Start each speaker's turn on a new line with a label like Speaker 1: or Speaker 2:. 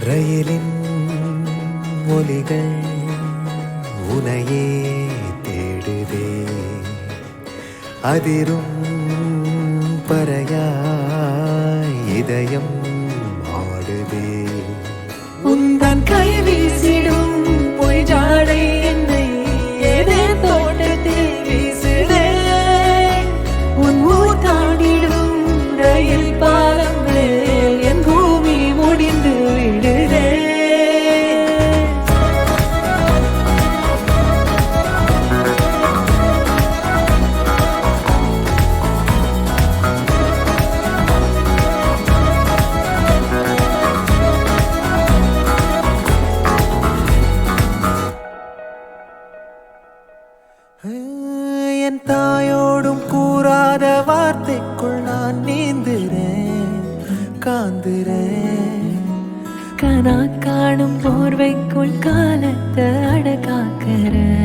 Speaker 1: ரயிலின் ஒலிகள் உனையே தேடுதே, அதிரும் பறையாய் இதயம் ஆடுதே.
Speaker 2: உந்தன் கை வீசிடும் பொய் ஜாடை என்னை ஏதே தோட்டத்தில் வீசுதே. உன் ஊர் தாண்டிடும் ரயில் பாலம் மேல் என் பூமி முடிந்து விடுதே.
Speaker 1: என் தாயோடும் கூறாத வார்த்தைக்குள் நான் நீந்துறேன், காந்துறேன்.
Speaker 2: கனா காணும் போர்வைக்குள் காலத்தை அடக்காக்கிறேன்.